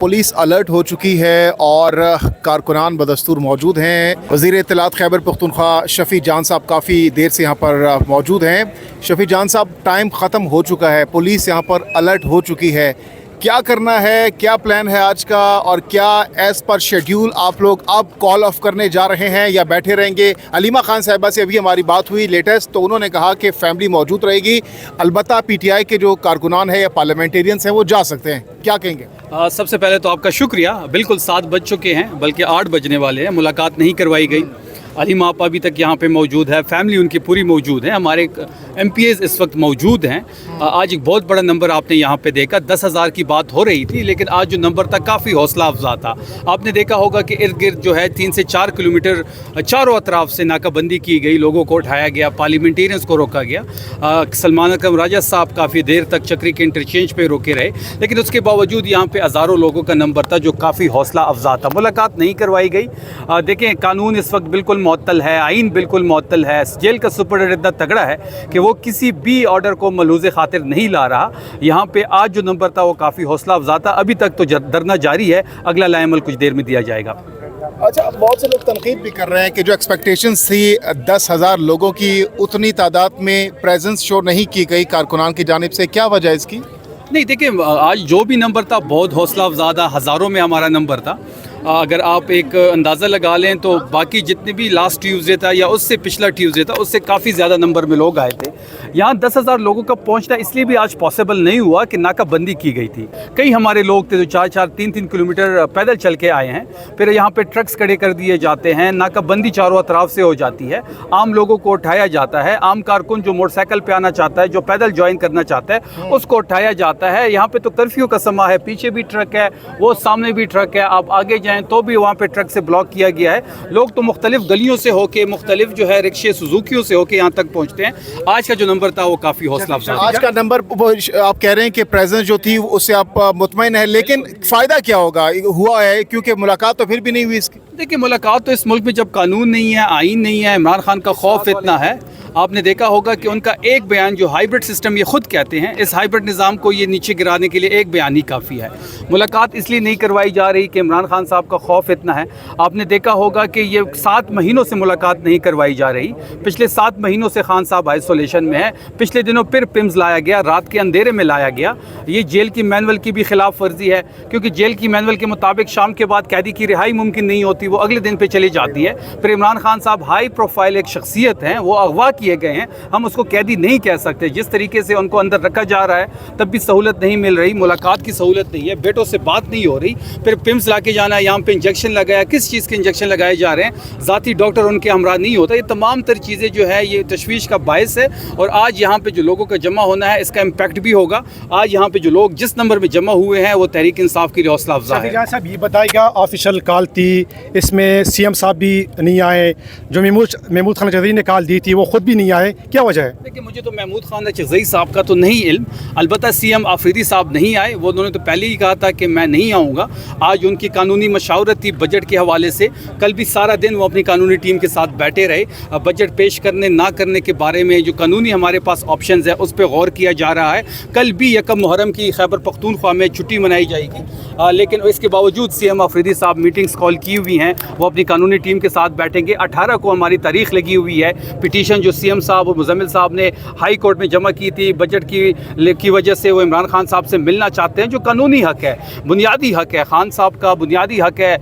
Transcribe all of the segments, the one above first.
Police alert हो चुकी है और कारकुनान बदस्तूर मौजूद हैं। वज़ीर इत्तलात खैबर पख्तूनख्वा शफ़ी जान साहब काफ़ी देर से यहाँ पर मौजूद हैं। शफ़ी जान साहब, टाइम ख़त्म हो चुका है, पुलिस यहाँ पर अलर्ट हो चुकी है, क्या करना है, क्या प्लान है आज का, और क्या एज़ पर शेड्यूल आप लोग अब कॉल ऑफ करने जा रहे हैं या बैठे रहेंगे? अलीमा खान साहिबा से अभी हमारी बात हुई लेटेस्ट, तो उन्होंने कहा कि फैमिली मौजूद रहेगी, अलबत्ता पीटीआई के जो कारकुनान है या पार्लियामेंटेरियंस हैं वो जा सकते हैं, क्या कहेंगे? सबसे पहले तो आपका शुक्रिया। बिल्कुल 7 बज चुके हैं, बल्कि 8 बजने वाले हैं। मुलाकात नहीं करवाई गई। अलीमा आपा अभी तक यहाँ पे मौजूद है, फैमिली उनकी पूरी मौजूद है, हमारे MPs इस वक्त मौजूद हैं। आज एक बहुत बड़ा नंबर आपने यहाँ पे देखा, 10,000 की बात हो रही थी, लेकिन आज जो नंबर था काफ़ी हौसला अफजा था। आपने देखा होगा कि इर्द गिर्द जो है 3 से 4 किलोमीटर चारों अतराफ से नाकाबंदी की गई, लोगों को उठाया गया, पार्लियामेंटेरियंस को रोका गया। सलमान अकरम राजा साहब काफ़ी देर तक चक्री के इंटरचेंज पे रोके रहे, लेकिन उसके बावजूद यहाँ पे हज़ारों लोगों का नंबर था जो काफ़ी हौसला अफजा था। मुलाकात नहीं करवाई गई। देखें, कानून इस वक्त बिल्कुल मुअत्तल है, आइन बिल्कुल मुअत्तल है। जेल का सुपरडेंट इतना तगड़ा है कि वो किसी भी ऑर्डर को मलूज़े खातिर नहीं ला रहा। यहाँ पे आज जो नंबर था वो काफ़ी हौसला अफजा था। अभी तक तो धरना जारी है, अगला लाएमल कुछ देर में दिया जाएगा। अच्छा, अब बहुत से लोग तनकीद भी कर रहे हैं कि जो एक्सपेक्टेशंस थी 10,000 लोगों की, उतनी तादाद में प्रेजेंस शो नहीं की गई कारकुनान की जानिब से, क्या वजह इसकी? नहीं, देखिए, आज जो भी नंबर था बहुत हौसला अफजा था, हज़ारों में हमारा नंबर था। अगर आप एक अंदाज़ा लगा लें तो बाकी जितने भी लास्ट ट्यूसडे था या उससे पिछला ट्यूसडे था, उससे काफ़ी ज़्यादा नंबर में लोग आए थे। यहाँ 10,000 लोगों का पहुँचना इसलिए भी आज पॉसिबल नहीं हुआ कि नाकाबंदी की गई थी। कई हमारे लोग थे जो 4-4, 3-3 किलोमीटर पैदल चल के आए हैं, फिर यहाँ पे ट्रक्स खड़े कर दिए जाते हैं, नाकाबंदी चारों अतराफ से हो जाती है, आम लोगों को उठाया जाता है। आम कारकुन जो मोटरसाइकिल पे आना चाहता है, जो पैदल ज्वाइन करना चाहता है, उसको उठाया जाता है। यहाँ पे तो कर्फ्यू का समा है, पीछे भी ट्रक है, वो सामने भी ट्रक है, आप आगे जाएँ तो भी वहाँ पे ट्रक से ब्लॉक किया गया है। लोग तो मुख्तलिफ गलियों से होके, मुख्तलिफ जो है रिक्शे सुजुकियों से होके यहाँ तक पहुँचते हैं। आज का जो नंबर था वो काफ़ी हौसला अफजा। आज का नंबर आप कह रहे हैं कि प्रेजेंस जो थी उससे आप मुतमईन है, लेकिन फ़ायदा क्या होगा हुआ है, क्योंकि मुलाकात तो फिर भी नहीं हुई इसकी? देखिए, मुलाकात तो इस मुल्क में जब कानून नहीं है, आइन नहीं है, इमरान खान का खौफ इतना है। आपने देखा होगा कि उनका एक बयान, जो हाइब्रिड सिस्टम ये खुद कहते हैं, इस हाइब्रिड निज़ाम को ये नीचे गिराने के लिए एक बयान ही काफ़ी है। मुलाकात इसलिए नहीं करवाई जा रही कि इमरान खान साहब का खौफ इतना है। आपने देखा होगा कि ये 7 महीनों से मुलाकात नहीं करवाई जा रही। पिछले 7 महीनों से खान साहब आइसोलेशन में है। पिछले दिनों फिर पिम्स लाया गया, रात के अंधेरे में लाया गया। ये जेल की मैनुअल की भी खिलाफ वर्जी है, क्योंकि जेल की मैनुअल के मुताबिक शाम के बाद कैदी की रिहाई मुमकिन नहीं होती, वो अगले दिन पे चली जाती है। फिर इमरान खान साहब हाई प्रोफाइल एक शख्सियत हैं, वो अगवा किए गए हैं, हम उसको कैदी नहीं कह सकते। जिस तरीके से उनको अंदर रखा जा रहा है तब भी सहूलत नहीं मिल रही, मुलाकात की सहूलत नहीं है, बेटों से बात नहीं हो रही। फिर पिम्स ला के जाना है, यहाँ पे इंजेक्शन लगाया, किस चीज़ के इंजेक्शन लगाए जा रहे हैं, ज़ाती डॉक्टर उनके हमरा नहीं होता। ये तमाम तर चीज़ें जो है ये तशवीश का बायस है। और आज यहाँ पे जो लोगों का जमा होना है, इसका इम्पैक्ट भी होगा। आज यहाँ पे जो लोग जिस नंबर में जमा हुए हैं वो तहरीक इंसाफ की हौसला अफजा है। साहब, ये बताइएगा, ऑफिशियल कॉल थी, इसमें CM साहब भी नहीं आए, जो महमूद खान चौधरी ने कॉल दी थी वो खुद भी नहीं आए, क्या वजह है? देखिए, मुझे तो महमूद खान चौधरी साहब का तो नहीं इल्म, अलबत्ता CM आफरीदी साहब नहीं आए। वो उन्होंने तो पहले ही कहा था कि मैं नहीं आऊँगा। आज उनकी कानूनी मशावरत थी बजट के हवाले से, कल भी सारा दिन वो अपनी कानूनी टीम के साथ बैठे रहे। बजट पेश करने ना करने के बारे में जो कानूनी हमारे पास ऑप्शंस है उस पर गौर किया जा रहा है। कल भी 1 मुहर्रम की खैबर पख्तूनख्वा में छुट्टी मनाई जाएगी, लेकिन इसके बावजूद CM आफरीदी साहब मीटिंग्स कॉल की हुई हैं, वो अपनी कानूनी टीम के साथ बैठेंगे। 18 को हमारी तारीख लगी हुई है। पिटीशन जो CM साहब और मुजम्मिल साहब ने हाई कोर्ट में जमा की थी, बजट की वजह से वो इमरान खान साहब से मिलना चाहते हैं, जो कानूनी हक है, बुनियादी हक है, खान साहब का बुनियादी हक है,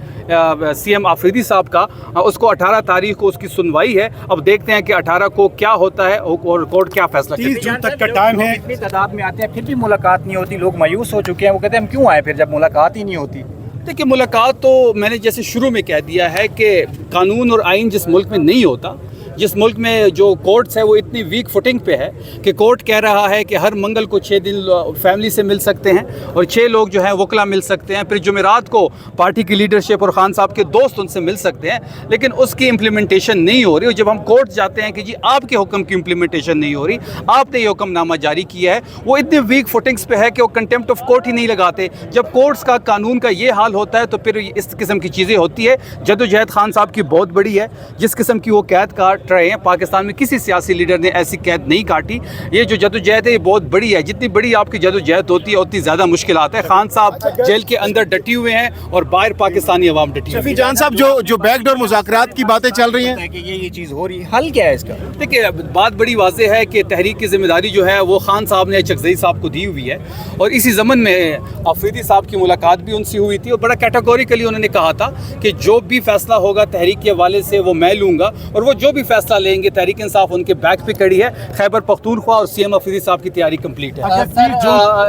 CM आफरीदी साहब का, उसको 18 तारीख को उसकी सुनवाई है। अब देखते हैं कि 18 को क्या होता है और कोर्ट क्या फैसला करती है। 30 जून तक का टाइम है। इतनी तादाद में आते हैं फिर भी मुलाकात नहीं होती, लोग मायूस हो चुके हैं। वो कहते हैं हम क्यों आए फिर जब मुलाकात ही नहीं होती? देखिए, मुलाकात तो मैंने जैसे शुरू में कह दिया है कि कानून और आइन जिस मुल्क में नहीं होता, जिस मुल्क में जो कोर्ट्स है वो इतनी वीक फुटिंग पे है कि कोर्ट कह रहा है कि हर मंगल को 6 दिन फैमिली से मिल सकते हैं और 6 लोग जो हैं वकला मिल सकते हैं। फिर जुमेरात को पार्टी की लीडरशिप और खान साहब के दोस्त उनसे मिल सकते हैं, लेकिन उसकी इम्प्लीमेंटेशन नहीं हो रही। और जब हम कोर्ट जाते हैं कि जी आपके हुक्म की इम्प्लीमेंटेशन नहीं हो रही, आपने ये हुक्मनामा जारी किया है, वो इतने वीक फुटिंग्स पे है कि वो कंटेम्प्ट ऑफ कोर्ट ही नहीं लगाते। जब कोर्ट्स का कानून का ये हाल होता है तो फिर इस किस्म की चीज़ें होती है। जदोजहद खान साहब की बहुत बड़ी है, जिस किस्म की वो कैद कट रहे हैं। पाकिस्तान में किसी सियासी लीडर ने ऐसी कैद नहीं काटी। ये जो जदोजहद है ये बहुत बड़ी है, जितनी बड़ी आपकी जदोजहद होती है उतनी ज़्यादा मुश्किलात है। खान साहब जेल के अंदर डटी हुए हैं और बाहर पाकिस्तानी अवाम डटी हुई शफी है। जान साहब, जो बैकडोर मुज़ाकरात की बातें चल रही हैं, कि ये चीज़ हो रही है, हल क्या है इसका? देखिए बात बड़ी वाज़ेह है कि तहरीक की जिम्मेदारी जो है वो खान साहब ने चकजई साहब को दी हुई है और इसी ज़मन में अफरीदी साहब की मुलाकात भी उनसे हुई थी और बड़ा कैटेगोरिकली उन्होंने कहा था कि जो भी फैसला होगा तहरीक के हवाले से वो मैं लूँगा और वो जो भी फैसला लेंगे तहरीक इंसाफ उनके बैक पे खड़ी है। खैबर पख्तूनख्वा और सीएम अफरीदी साहब की तैयारी कंप्लीट है।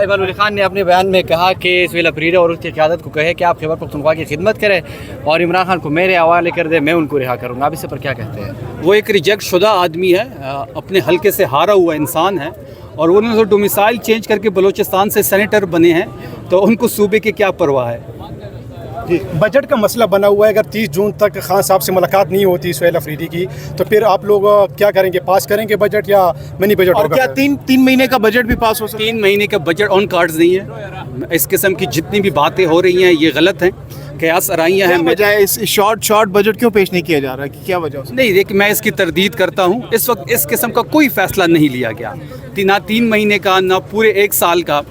इमरान अली खान ने अपने बयान में कहा कि इसवेल अफरीदी और उसकी क़यादत को कहे कि आप खैबर पख्तूनख्वा की खिदमत करें और इमरान खान को मेरे हवाले कर दे, मैं उनको रिहा करूँगा। आप इससे पर क्या कहते हैं? वो एक रिजेक्ट शुदा आदमी है, अपने हल्के से हारा हुआ इंसान है और उन्होंने डोमिसाइल चेंज करके बलूचिस्तान से सेनेटर बने हैं, तो उनको सूबे की क्या परवाह है। बजट का मसला बना हुआ है। अगर 30 जून तक खान साहब से मुलाकात नहीं होती सुहेल अफरीदी की, तो फिर आप लोग क्या करेंगे? पास करेंगे बजट या मिनी बजट और होगा? क्या तीन महीने का बजट भी पास हो सकता 3 महीने का बजट ऑन कार्ड्स नहीं है। इस किस्म की जितनी भी बातें हो रही हैं ये गलत हैं, कयास आराइयाँ हैं। है? वजह है इस शॉर्ट बजट क्यों पेश नहीं किया जा रहा है, कि क्या वजह है? नहीं देखिए, मैं इसकी तरदीद करता हूँ। इस वक्त इस किस्म का कोई फ़ैसला नहीं लिया गया, ना 3 महीने का ना पूरे 1 साल का।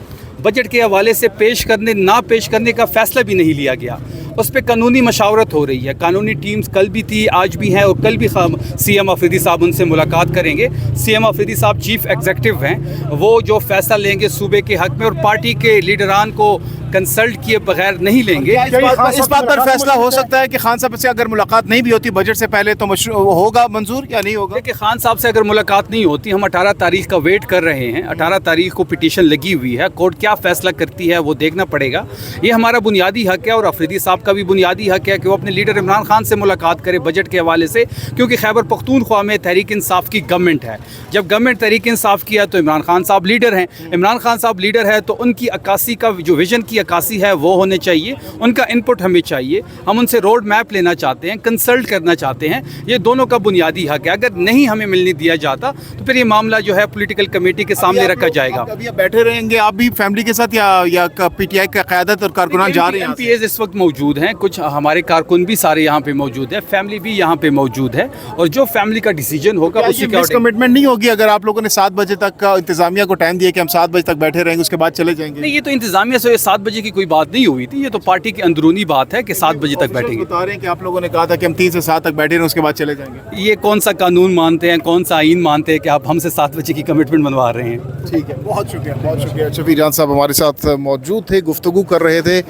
बजट के हवाले से पेश करने ना पेश करने का फ़ैसला भी नहीं लिया गया। उस पर कानूनी मशावरत हो रही है। कानूनी टीम्स कल भी थी, आज भी हैं और कल भी सीएम अफरीदी साहब उनसे मुलाकात करेंगे। सीएम अफरीदी साहब चीफ एग्जीक्यूटिव हैं, वो जो फ़ैसला लेंगे सूबे के हक़ में और पार्टी के लीडरान को कंसल्ट किए बगैर नहीं लेंगे। इस बात पर फैसला हो सकता है कि खान साहब से अगर मुलाकात नहीं भी होती बजट से पहले तो होगा मंजूर या नहीं होगा? देखिए, खान साहब से अगर मुलाकात नहीं होती, हम 18 तारीख का वेट कर रहे हैं। 18 तारीख को पिटीशन लगी हुई है, कोर्ट क्या फ़ैसला करती है वो देखना पड़ेगा। ये हमारा बुनियादी हक़ है और अफरीदी साहब का भी बुनियादी हक़ है कि वो अपने लीडर इमरान खान से मुलाकात करे बजट के हवाले से, क्योंकि खैबर पख्तूनख्वा में तहरीक इंसाफ की गवर्नमेंट है। जब गवर्नमेंट तहरीक इंसाफ किया तो इमरान खान साहब लीडर हैं। इमरान खान साहब लीडर है तो उनकी अक्कासी का जो विजन की अक्कासी है वो होने चाहिए, उनका इनपुट हमें चाहिए। हम उनसे रोड मैप लेना चाहते हैं, कंसल्ट करना चाहते हैं। ये दोनों का बुनियादी हक़ है। अगर नहीं हमें मिलने दिया जाता तो फिर ये मामला जो है पॉलिटिकल कमेटी के सामने रखा जाएगा। अभी आप बैठे रहेंगे आप भी फैमिली के साथ या पीटीआई का क़यादत और कारकुनान जा रहे हैं? MPs इस वक्त मौजूद हैं, कुछ हमारे कारकुन भी सारे यहाँ पे मौजूद है, फैमिली भी यहाँ पे मौजूद है और जो फैमिली का डिसीजन होगा उसी का कमिटमेंट नहीं होगी अगर आप लोगों ने 7 बजे तक का इंतजामिया को टाइम दिया कि हम 7 बजे तक बैठे रहेंगे उसके बाद चले जाएंगे? नहीं, ये तो इंतजामिया से 7 बजे की कोई बात नहीं हुई थी। ये तो पार्टी की अंदरूनी बात है कि 7 बजे तक बैठेंगे। बता रहे हैं कि आप लोगों ने कहा था कि हम 3 से 7 तक बैठे रहें उसके बाद चले जाएंगे। ये कौन सा कानून मानते हैं, कौन सा आइन मानते हैं कि आप हमसे 7 बजे की कमिटमेंट बनवा रहे हैं? ठीक है, बहुत शुक्रिया, बहुत शुक्रिया। शफी जान साहब हमारे साथ मौजूद थे, गुफ्तगू कर रहे थे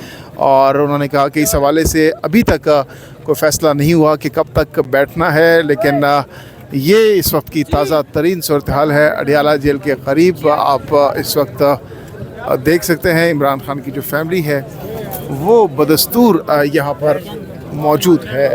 और उन्होंने कहा कि इस हवाले से अभी तक कोई फ़ैसला नहीं हुआ कि कब तक बैठना है, लेकिन ये इस वक्त की ताज़ा तरीन सूरत हाल है। अडियाला जेल के करीब आप इस वक्त देख सकते हैं इमरान खान की जो फैमिली है वो बदस्तूर यहाँ पर मौजूद है।